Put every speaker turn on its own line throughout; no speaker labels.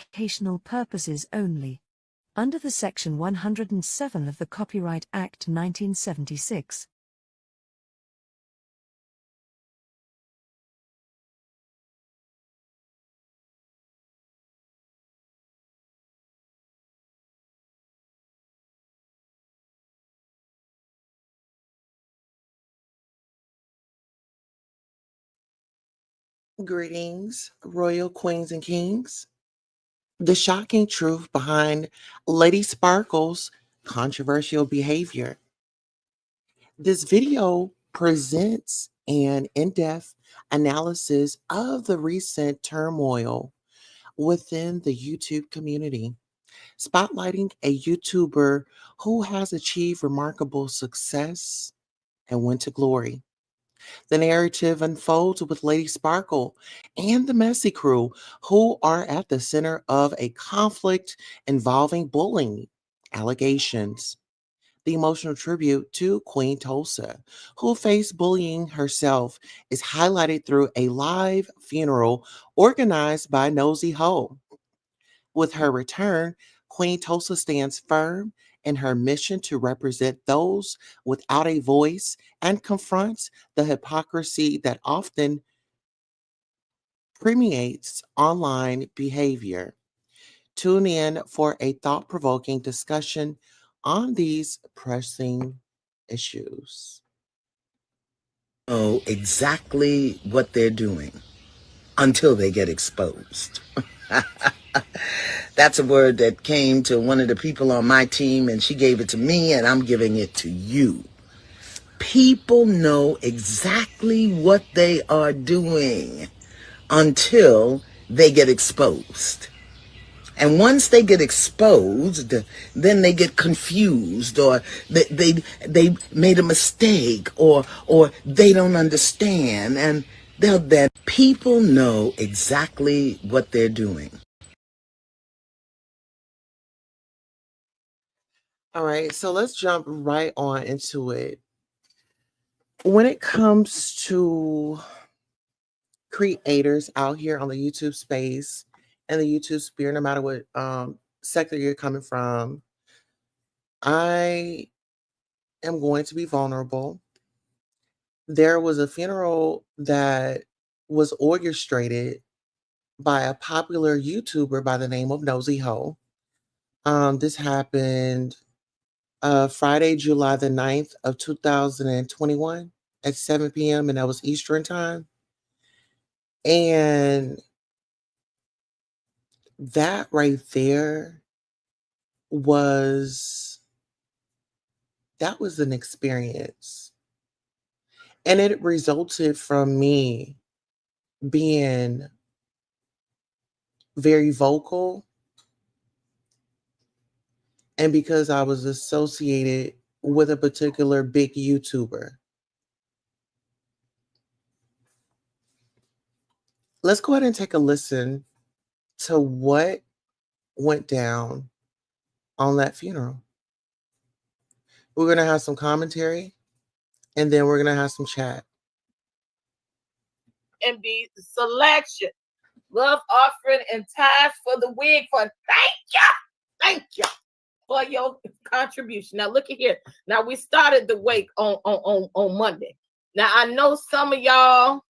educational purposes only, under the Section 107 of the Copyright Act 1976.
Greetings, royal queens and kings. The shocking truth behind Lady Sparkle's controversial behavior. This video presents an in-depth analysis of the recent turmoil within the YouTube community, spotlighting a YouTuber who has achieved remarkable success and went to glory. The narrative unfolds with Lady Sparkle and the Messy Crew, who are at the center of a conflict involving bullying allegations. The emotional tribute to Queen Tulsa, who faced bullying herself, is highlighted through a live funeral organized by Nosey Heaux. With her return, Queen Tulsa stands firm in her mission to represent those without a voice and confronts the hypocrisy that often permeates online behavior. Tune in for a thought provoking discussion on these pressing issues.
Know exactly what they're doing until they get exposed. That's a word that came to one of the people on my team, and she gave it to me, and I'm giving it to you. People know exactly what they are doing until they get exposed. And once they get exposed, then they get confused, or they made a mistake, or they don't understand, and then people know exactly what they're doing.
All right, so let's jump right on into it. When it comes to creators out here on the YouTube space and the YouTube sphere, no matter what sector you're coming from, I am going to be vulnerable. There was a funeral that was orchestrated by a popular YouTuber by the name of Nosey Heaux. This happened Friday, July the 9th of 2021 at 7 p.m. and that was Eastern time. And that right there was an experience. And it resulted from me being very vocal, and because I was associated with a particular big YouTuber. Let's go ahead and take a listen to what went down on that funeral. We're going to have some commentary, and then we're going to have some chat.
And be selection, love offering, and tithes for the wig. Thank you for your contribution. Now look at here. Now we started the wake on Monday. Now I know some of y'all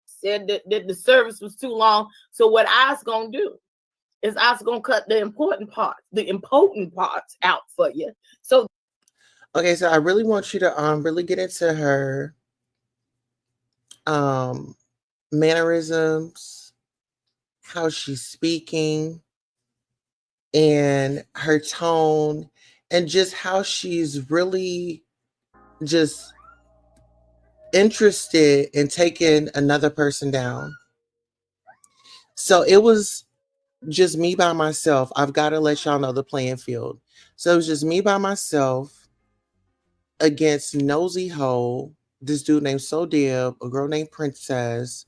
said that the service was too long. So what I was gonna do is I was gonna cut the important parts out for you. So
okay, so I really want you to really get into her mannerisms, how she's speaking, and her tone, and just how she's really just interested in taking another person down. So it was just me by myself. I've got to let y'all know the playing field. So it was just me by myself against Nosey Heaux, this dude named Sodeb, a girl named Princess.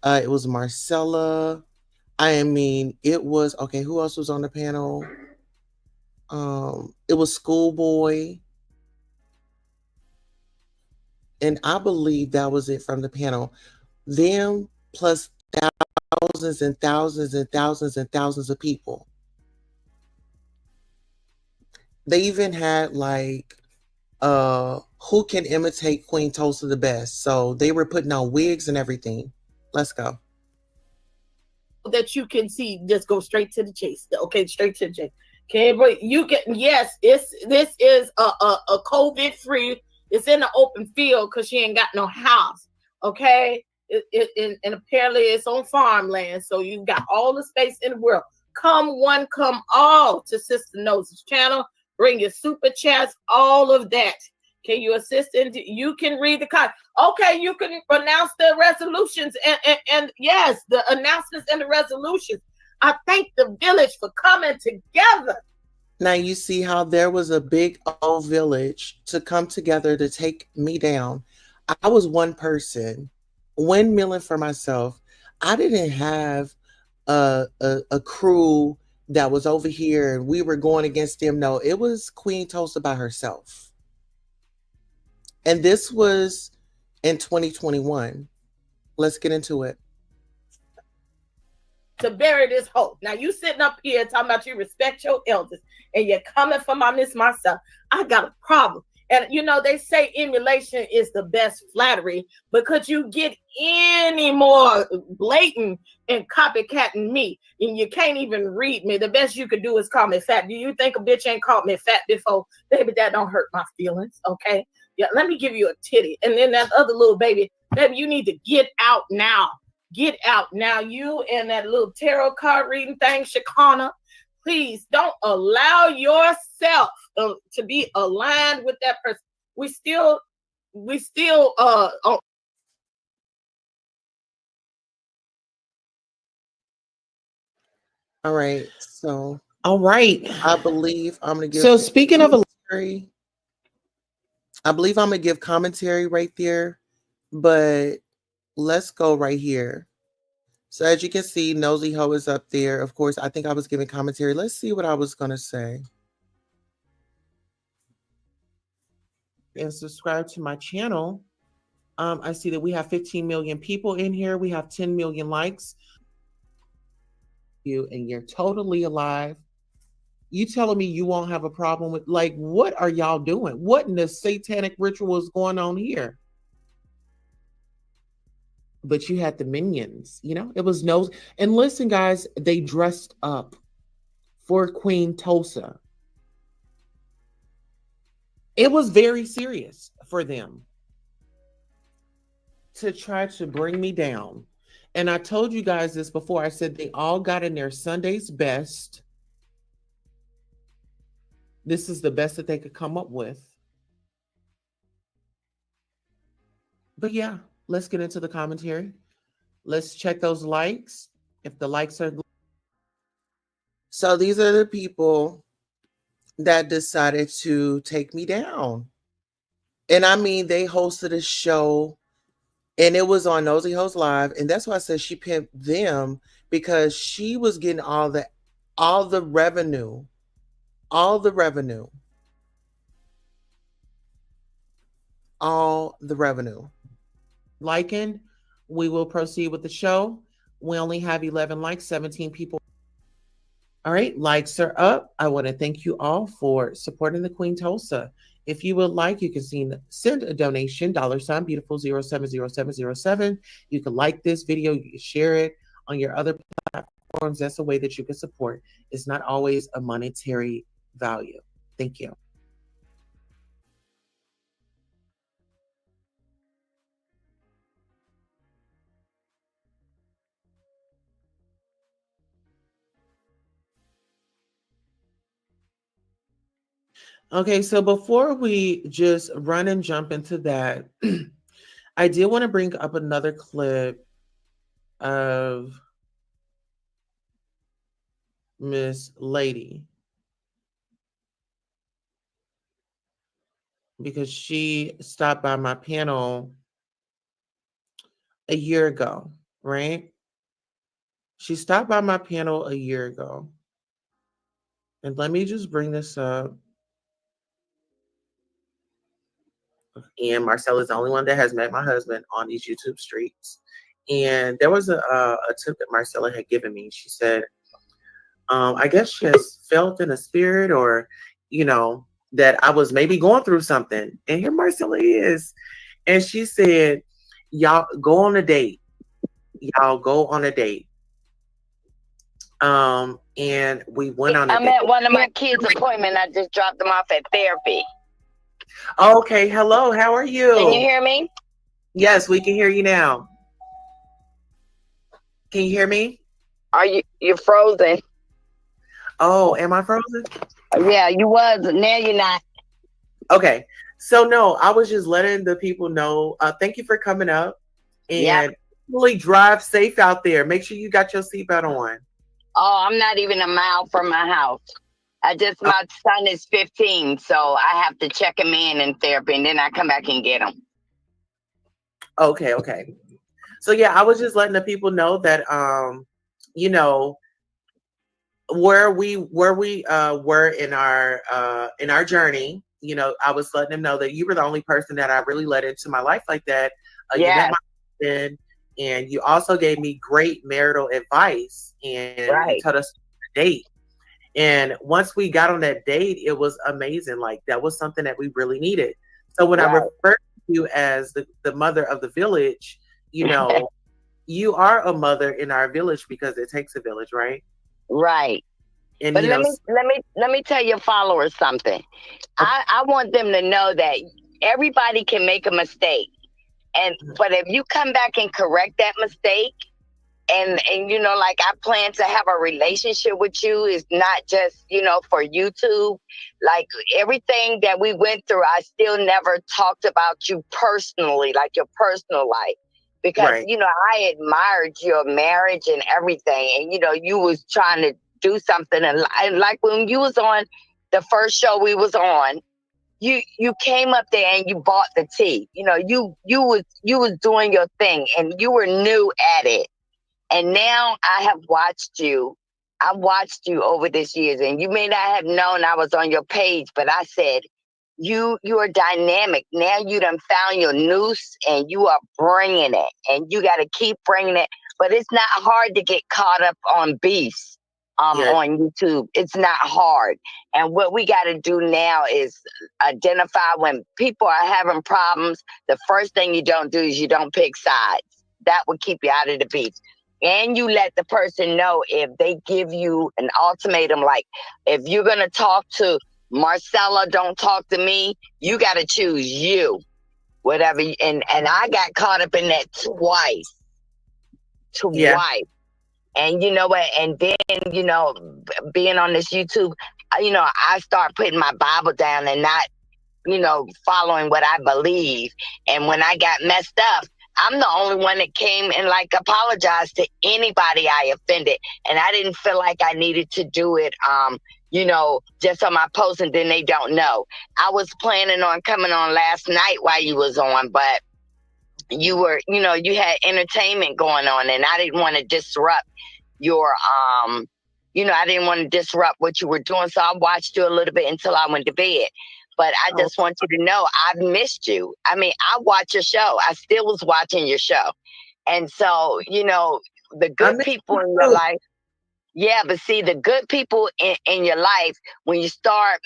It was Marcella. I mean, it was okay. Who else was on the panel? It was Schoolboy, and I believe that was it from the panel. Them plus thousands and thousands and thousands and thousands of people. They even had like who can imitate Queen Tulsa the best. So they were putting on wigs and everything. Let's go.
That you can see, just go straight to the chase. Okay, straight to the chase. Okay, but you can, yes, this is a COVID free. It's in the open field because she ain't got no house. Okay, and apparently it's on farmland, so you got all the space in the world. Come one, come all to Sister Nosey's channel. Bring your super chats, all of that. Can you assist? You can read the card. Okay, you can announce the resolutions and yes, the announcements and the resolutions. I thank the village for coming together.
Now you see how there was a big old village to come together to take me down. I was one person, windmilling for myself. I didn't have a crew that was over here and we were going against them. No, it was Queen Tulsa by herself. And this was in 2021. Let's get into it.
To bury this hope. Now you sitting up here talking about you respect your elders and you're coming for my miss myself. I got a problem. And you know, they say emulation is the best flattery, but could you get any more blatant and copycatting me? And you can't even read me. The best you could do is call me fat. Do you think a bitch ain't called me fat before? Baby, that don't hurt my feelings, okay? Yeah, let me give you a titty. And then that other little baby, you need to get out now. Get out now. You and that little tarot card reading thing, Shakana, please don't allow yourself to be aligned with that person. We still all
right. So
all right.
I believe I'm gonna give
speaking of
commentary. I believe I'm gonna give commentary right there, but let's go right here. So as you can see, Nosey Heaux is up there. Of course, I think I was giving commentary. Let's see what I was gonna say. And subscribe to my channel. I see that we have 15 million people in here. We have 10 million likes. And you're totally alive. You telling me you won't have a problem with, like, what are y'all doing? What in the satanic ritual is going on here? But you had the minions, you know, it was no. And listen, guys, they dressed up for Queen Tulsa. It was very serious for them to try to bring me down. And I told you guys this before. I said they all got in their Sunday's best. This is the best that they could come up with. But yeah, let's get into the commentary. Let's check those likes. If the likes are... So these are the people that decided to take me down. And I mean, they hosted a show and it was on Nosey Heaux Live. And that's why I said she pimped them, because she was getting all the revenue. All the revenue. Liking, we will proceed with the show. We only have 11 likes, 17 people. All right, likes are up. I want to thank you all for supporting the Queen Tulsa. If you would like, you can send a donation, $ beautiful 070707. You can like this video, you can share it on your other platforms. That's a way that you can support. It's not always a monetary value. Thank you. Okay, so before we just run and jump into that, I did want to bring up another clip of Miss Lady, because she stopped by my panel a year ago, right? She stopped by my panel a year ago. And let me just bring this up. And Marcel is the only one that has met my husband on these YouTube streets. And there was a tip that Marcella had given me. She said, I guess she has felt in a spirit, or, that I was maybe going through something. And here Marcella is. And she said, y'all go on a date. Y'all go on a date. And we went on a
I'm
date.
at one of my kids' appointment. I just dropped them off at therapy.
Okay, hello, how are you?
Can you hear me?
Yes, we can hear you now. Can you hear me?
You're frozen?
Oh, am I frozen?
Yeah, you was. Now you're not.
Okay. So no, I was just letting the people know. Thank you for coming up, and really drive safe out there. Make sure you got your seatbelt on.
Oh, I'm not even a mile from my house. My son is 15, so I have to check him in therapy, and then I come back and get him.
Okay. So yeah, I was just letting the people know that where we were in our journey. I was letting them know that you were the only person that I really let into my life like that. You met my husband, and you also gave me great marital advice, and you taught us to date. And once we got on that date, it was amazing. Like, that was something that we really needed. So when I refer to you as the mother of the village, you are a mother in our village, because it takes a village, right?
Right.
And
but let me tell your followers something. I want them to know that everybody can make a mistake, but if you come back and correct that mistake, and like, I plan to have a relationship with you, is not just for YouTube. Like, everything that we went through, I still never talked about you personally, like your personal life, because I admired your marriage and everything, and you was trying to do something, and like when you was on the first show we was on, you came up there and you bought the tea. You was doing your thing, and you were new at it. And now I watched you over this years, and you may not have known I was on your page, but I said, you are dynamic. Now you done found your noose, and you are bringing it, and you got to keep bringing it. But it's not hard to get caught up on beefs on YouTube. It's not hard. And what we got to do now is identify when people are having problems. The first thing you don't do is you don't pick sides. That would keep you out of the beef. And you let the person know, if they give you an ultimatum, like, if you're going to talk to Marcella, don't talk to me, you got to choose you, whatever. And I got caught up in that twice. And you know what? And then, being on this YouTube, I start putting my Bible down and not, following what I believe. And when I got messed up, I'm the only one that came and apologized to anybody I offended. And I didn't feel like I needed to do it, just on my post, and then they don't know. I was planning on coming on last night while you was on, but you were, you had entertainment going on, and I didn't want to disrupt your, I didn't want to disrupt what you were doing. So I watched you a little bit until I went to bed. But I just want you to know, I've missed you. I mean, I watch your show. I still was watching your show. And so, the good people in your life. Yeah, but see, the good people in your life, when you start.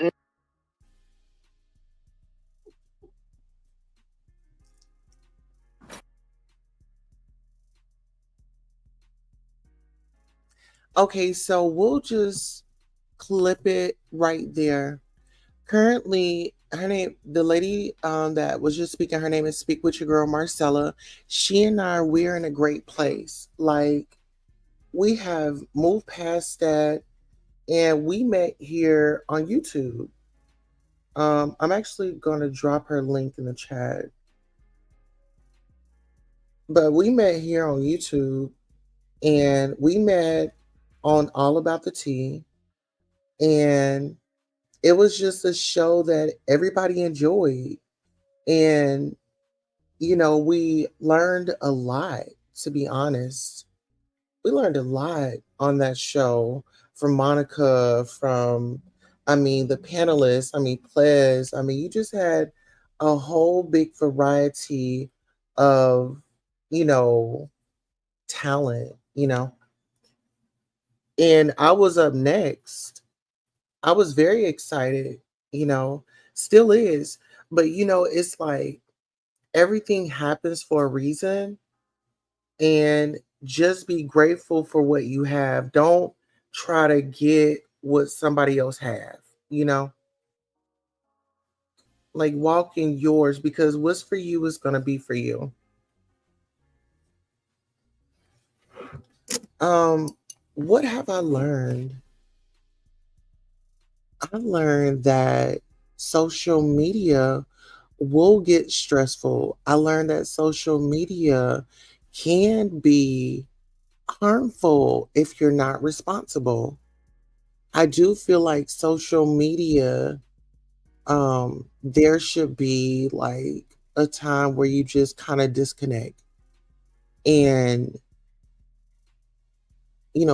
Okay, so we'll just clip it right there. Currently, the lady that was just speaking, her name is Speak With Your Girl, Marcella. She and we're in a great place. Like, we have moved past that, and we met here on YouTube. I'm actually going to drop her link in the chat. But we met here on YouTube, and we met on All About the Tea, and it was just a show that everybody enjoyed. And, we learned a lot, to be honest. We learned a lot on that show from Monica, from, the panelists, Plez. You just had a whole big variety of, you know, talent, And I was up next. I was very excited, still is. But, it's like everything happens for a reason, and just be grateful for what you have. Don't try to get what somebody else have, you know? Like walk in yours, because what's for you is going to be for you. Um what have I learned? I learned that social media will get stressful. I learned that social media can be harmful if you're not responsible. I do feel like social media, there should be like a time where you just kind of disconnect and,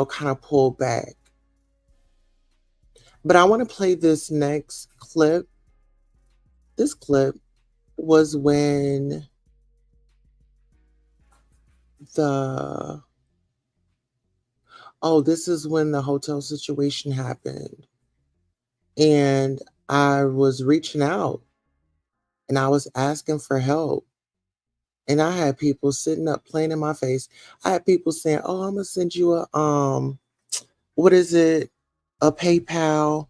kind of pull back. But I want to play this next clip. This clip was when the this is when the hotel situation happened. And I was reaching out and I was asking for help. And I had people sitting up playing in my face. I had people saying, "Oh, I'm gonna send you a what is it? A PayPal."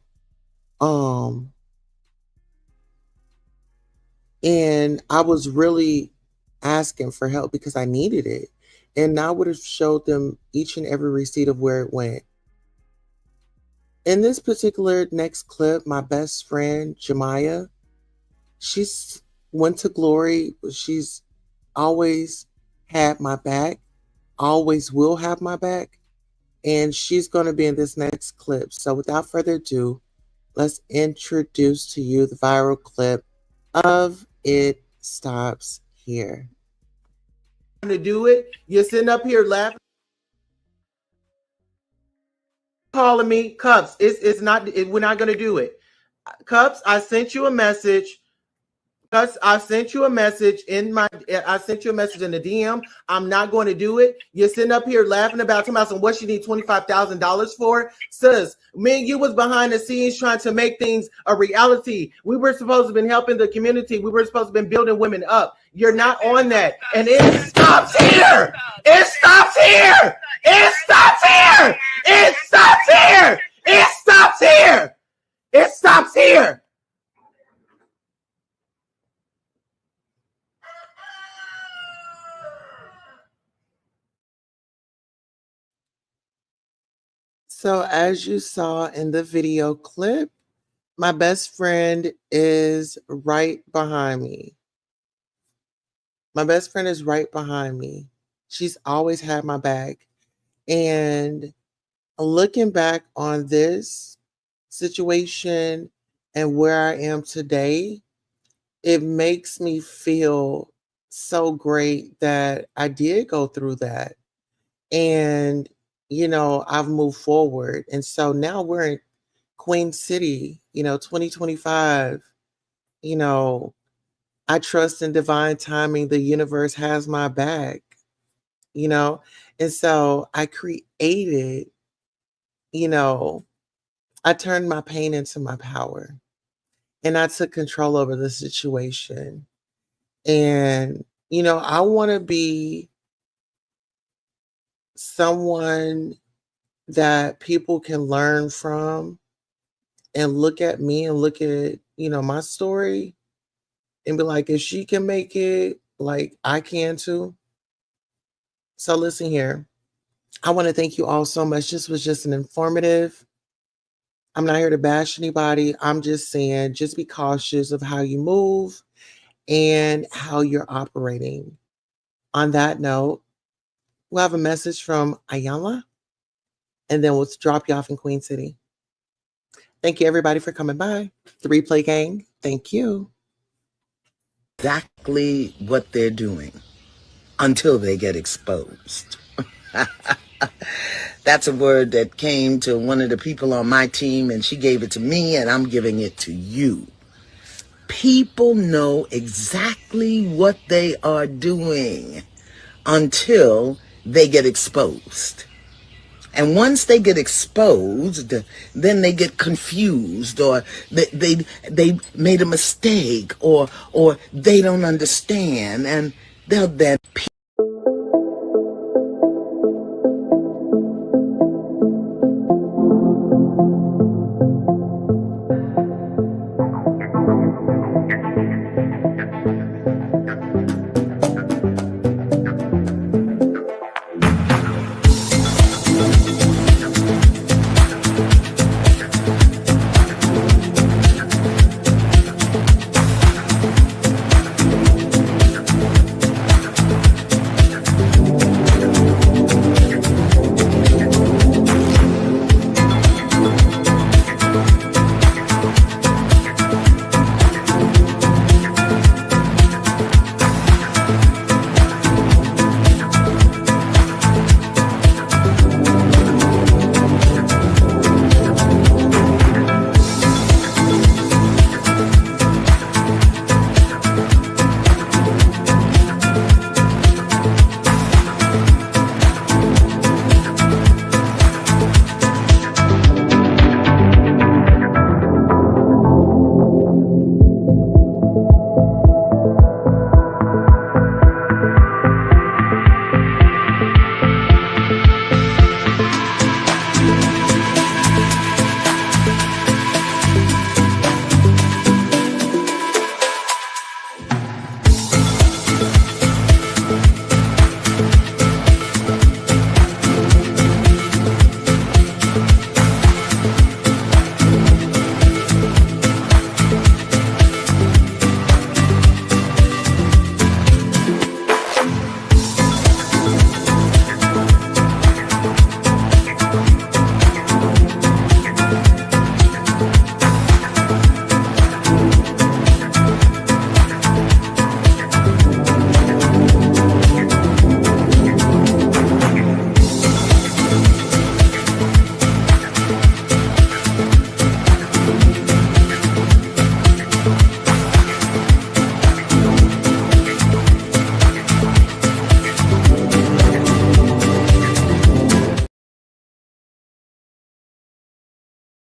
Um, and I was really asking for help because I needed it. And I would have showed them each and every receipt of where it went. In this particular next clip, my best friend, Jemiah, she's went to glory. She's always had my back, always will have my back. And she's going to be in this next clip. So without further ado, let's introduce to you the viral clip of It Stops Here. To do it, you're sitting up here laughing, calling me Cups. It's not. We're not going to do it. Cups, I sent you a message. Cups, I sent you a message in the DM. I'm not going to do it. You're sitting up here laughing about some what you need $25,000 for. Sis, me and you was behind the scenes trying to make things a reality. We were supposed to have been helping the community. We were supposed to have been building women up. You're not on that. And it stops here. It stops here. It stops here. It stops here. It stops here. It stops here. So as you saw in the video clip, my best friend is right behind me. My best friend is right behind me. She's always had my back. And looking back on this situation and where I am today, it makes me feel so great that I did go through that. And, I've moved forward. And so now we're in Queen City, 2025. I trust in divine timing. The universe has my back, And so I created, I turned my pain into my power. And I took control over the situation. And, I want to be someone that people can learn from and look at me and look at, my story and be like, if she can make it, like I can too. So listen here. I want to thank you all so much. This was just an informative. I'm not here to bash anybody. I'm just saying, just be cautious of how you move and how you're operating. On that note, we'll have a message from Ayala, and then we'll drop you off in Queen City. Thank you, everybody, for coming by. The Replay Gang, thank you.
Exactly what they're doing until they get exposed. That's a word that came to one of the people on my team, and she gave it to me, and I'm giving it to you. People know exactly what they are doing until they get exposed. And once they get exposed, then they get confused, or they made a mistake, or they don't understand, and they'll then